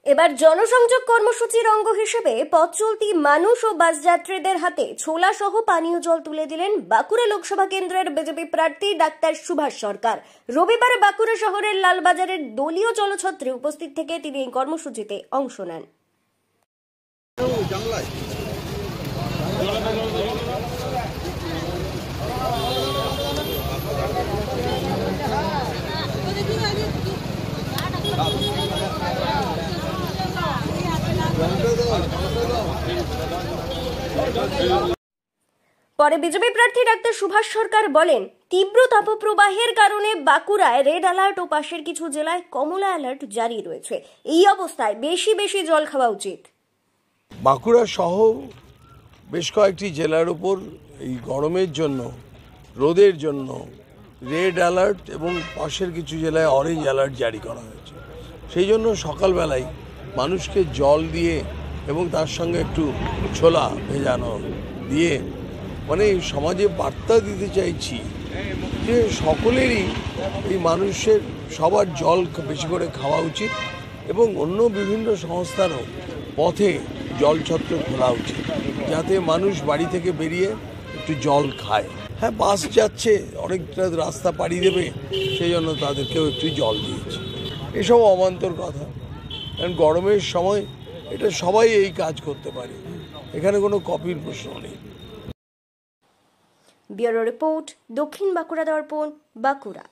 এবার জনসংযোগ কর্মসূচির অঙ্গ হিসেবে পথ চলতি মানুষ ও বাস যাত্রীদের হাতে ছোলা সহ পানীয় জল তুলে দিলেন বাঁকুড়া লোকসভা কেন্দ্রের বিজেপি প্রার্থী ডাক্তার সুভাষ সরকার। রবিবার বাঁকুড়া শহরের লালবাজারের দলীয় জলছত্রে উপস্থিত থেকে তিনি এই কর্মসূচিতে অংশ নেন। পরে বিজেপি প্রার্থী ডাক্তার সুভাষ সরকার বলেন, তীব্র তাপপ্রবাহের কারণে বাঁকুড়ায় রেড অ্যালার্ট ও পাশের কিছু জেলায় কমলা অ্যালার্ট জারি রয়েছে। এই অবস্থায় বেশি বেশি জল খাওয়া উচিত। বাঁকুড়া সহ বেশ কয়েকটি জেলার উপর এই গরমের জন্য, রোদের জন্য রেড অ্যালার্ট এবং পাশের কিছু জেলায় অরেঞ্জ অ্যালার্ট জারি করা হয়েছে। সেই জন্য সকালবেলায় মানুষকে জল দিয়ে এবং তার সঙ্গে একটু ছোলা ভেজানো দিয়ে মানে সমাজে বার্তা দিতে চাইছি যে সকলেরই এই মানুষের সবার জল বেশি করে খাওয়া উচিত এবং অন্য বিভিন্ন সংস্থারও পথে জলছত্র খোলা উচিত, যাতে মানুষ বাড়ি থেকে বেরিয়ে একটু জল খায়। হ্যাঁ, বাস যাচ্ছে, অনেকটা রাস্তা পাড়ি দেবে, সেই জন্য তাদেরকেও একটু জল দিয়েছে। এসব অবান্তর কথা, কারণ গরমের সময় এটা সবাই এই কাজ করতে পারে, এখানে কোনো কপির প্রশ্ন নেই। ব্যুরো রিপোর্ট, দক্ষিণ বাঁকুড়া দর্পণ, বাঁকুড়া।